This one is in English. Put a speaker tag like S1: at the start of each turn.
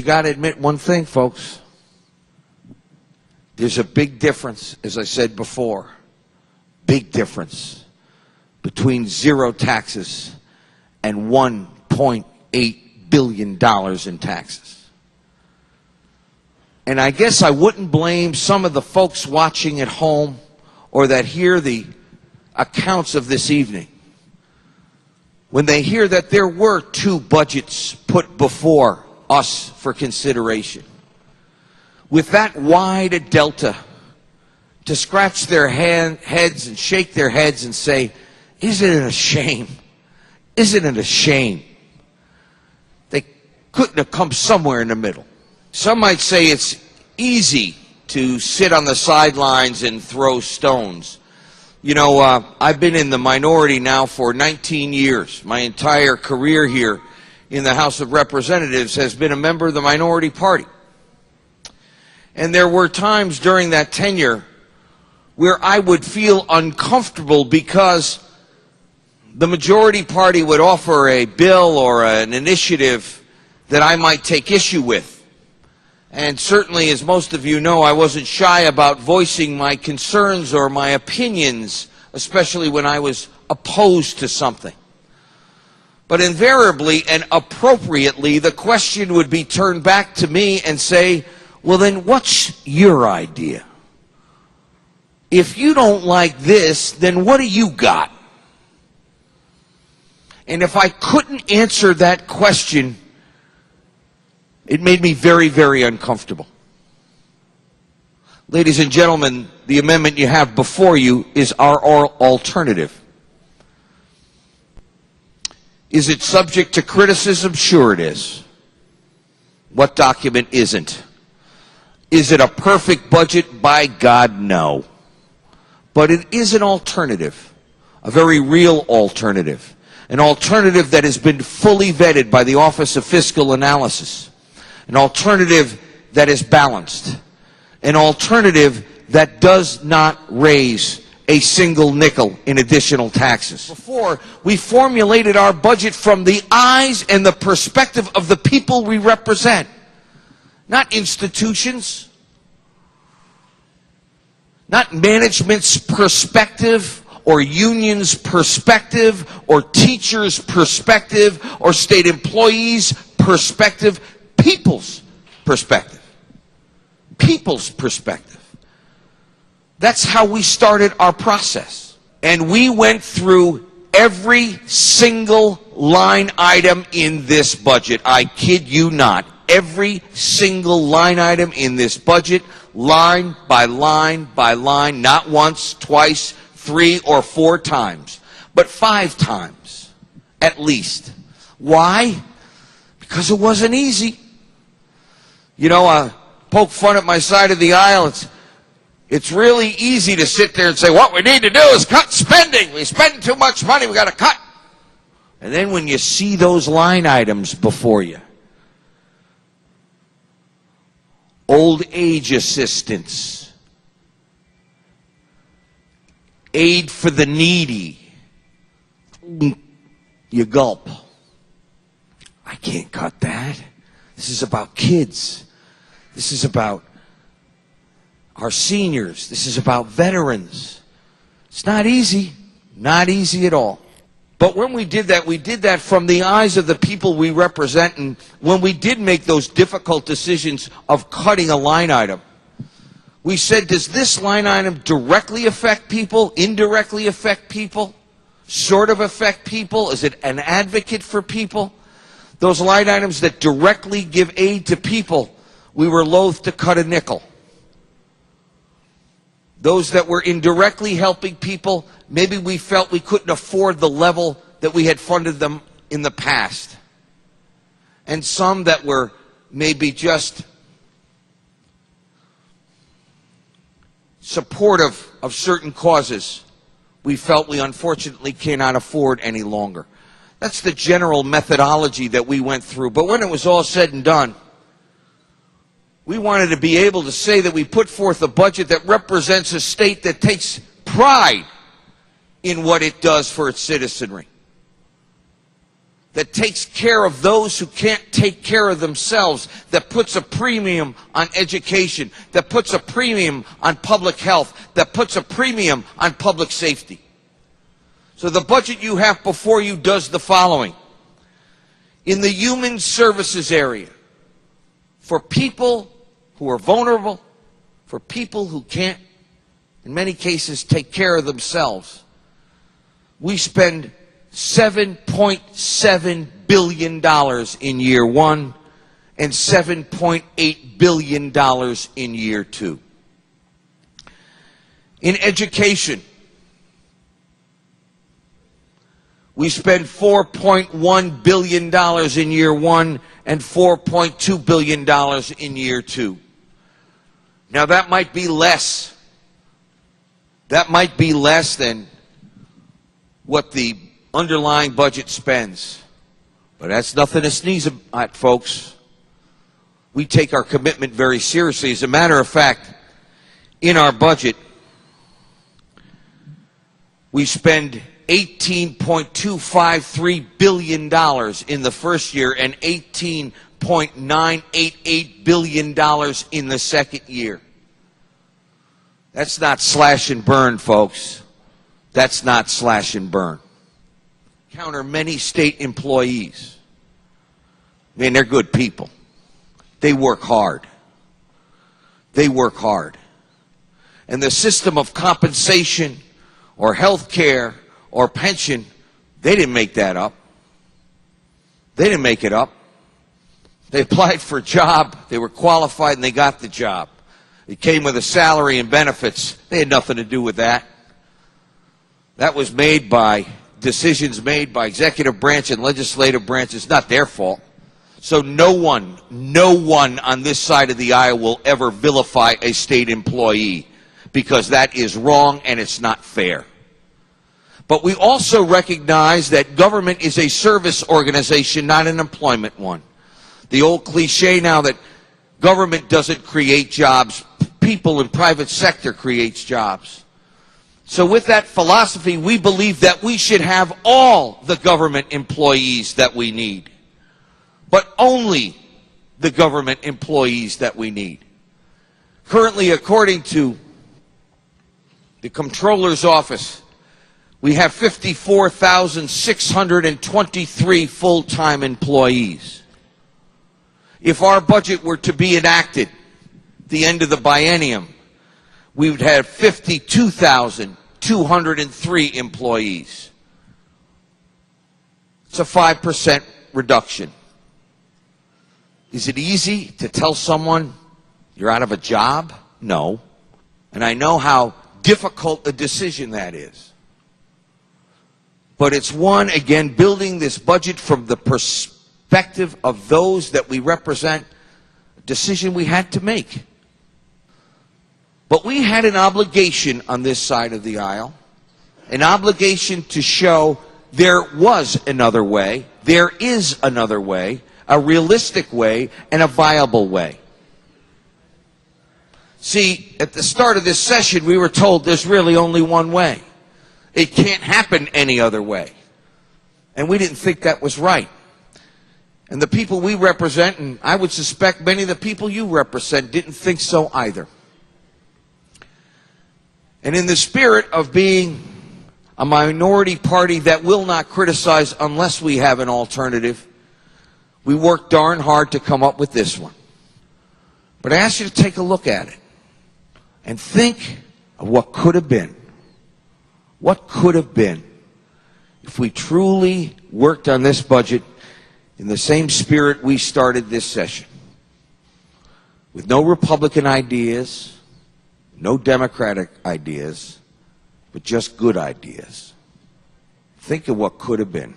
S1: got to admit one thing, folks. There's a big difference, as I said before, big difference between zero taxes and $1.8 billion in taxes. And I guess I wouldn't blame some of the folks watching at home or that hear the accounts of this evening when they hear that there were two budgets put before us for consideration. With that wide a delta, to scratch their heads and shake their heads and say, isn't it a shame? Isn't it a shame? They couldn't have come somewhere in the middle. Some might say it's easy to sit on the sidelines and throw stones. You know, I've been in the minority now for 19 years. My entire career here in the House of Representatives has been a member of the minority party. And there were times during that tenure where I would feel uncomfortable because the majority party would offer a bill or an initiative that I might take issue with. And certainly, as most of you know, I wasn't shy about voicing my concerns or my opinions, especially when I was opposed to something. But invariably and appropriately, the question would be turned back to me and say, well, then what's your idea? If you don't like this, then what do you got? And if I couldn't answer that question, it made me very, very uncomfortable. Ladies and gentlemen, the amendment you have before you is our alternative. Is it subject to criticism? Sure it is. What document isn't? Is it a perfect budget? By God, no. But it is an alternative, a very real alternative, an alternative that has been fully vetted by the Office of Fiscal Analysis, an alternative that is balanced, an alternative that does not raise a single nickel in additional taxes. Before, we formulated our budget from the eyes and the perspective of the people we represent, not institutions, not management's perspective or union's perspective or teachers' perspective or state employees' perspective, people's perspective. People's perspective. That's how we started our process. And we went through every single line item in this budget. I kid you not. Every single line item in this budget, line by line by line, not once, twice, 3 or 4 times, but 5 times at least. Why? Because it wasn't easy. You know, poke fun at my side of the aisle. It's really easy to sit there and say, what we need to do is cut spending. We spend too much money, we got to cut. And then when you see those line items before you, old age assistance, aid for the needy, you gulp. I can't cut that. This is about kids. This is about our seniors. This is about veterans. It's not easy. Not easy at all. But when we did that from the eyes of the people we represent. And when we did make those difficult decisions of cutting a line item, we said, does this line item directly affect people, indirectly affect people, sort of affect people? Is it an advocate for people? Those line items that directly give aid to people, we were loath to cut a nickel. Those that were indirectly helping people, maybe we felt we couldn't afford the level that we had funded them in the past. And some that were maybe just supportive of certain causes, we felt we unfortunately cannot afford any longer. That's the general methodology that we went through. But when it was all said and done, we wanted to be able to say that we put forth a budget that represents a state that takes pride in what it does for its citizenry. that takes care of those who can't take care of themselves, that puts a premium on education, that puts a premium on public health, that puts a premium on public safety. So the budget you have before you does the following. In the human services area, for people who are vulnerable, for people who can't, in many cases, take care of themselves, we spend $7.7 billion in year one and $7.8 billion in year two. In education, we spend $4.1 billion in year one and $4.2 billion in year two. Now that might be less. That might be less than what the underlying budget spends. But that's nothing to sneeze at, folks. We take our commitment very seriously. As a matter of fact, in our budget, we spend $18.253 billion in the first year and $18.988 billion in the second year. That's not slash and burn, folks. That's not slash and burn. Counter many state employees. I mean, they're good people. They work hard. They work hard. And the system of compensation or health care or pension, they didn't make that up. They didn't make it up. They applied for a job, they were qualified, and they got the job. It came with a salary and benefits. They had nothing to do with that. That was made by decisions made by executive branch and legislative branch. It's not their fault. So no one on this side of the aisle will ever vilify a state employee, because that is wrong and it's not fair. But we also recognize that government is a service organization, not an employment one. The old cliche now that government doesn't create jobs, people in private sector creates jobs. So with that philosophy, we believe that we should have all the government employees that we need, but only the government employees that we need. Currently, according to the Comptroller's Office, we have 54,623 full-time employees. If our budget were to be enacted at the end of the biennium, we would have 52,203 employees. It's a 5% reduction. Is it easy to tell someone you're out of a job? No. And I know how difficult a decision that is. But it's one, again, building this budget from the perspective of those that we represent, a decision we had to make. But we had an obligation on this side of the aisle, an obligation to show there was another way, there is another way, a realistic way, and a viable way. See, at the start of this session, we were told there's really only one way. It can't happen any other way. And we didn't think that was right. And the people we represent, and I would suspect many of the people you represent, didn't think so either. And in the spirit of being a minority party that will not criticize unless we have an alternative, we worked darn hard to come up with this one. But I ask you to take a look at it and think of what could have been. What could have been if we truly worked on this budget in the same spirit we started this session, with no Republican ideas, no Democratic ideas, but just good ideas. Think of what could have been.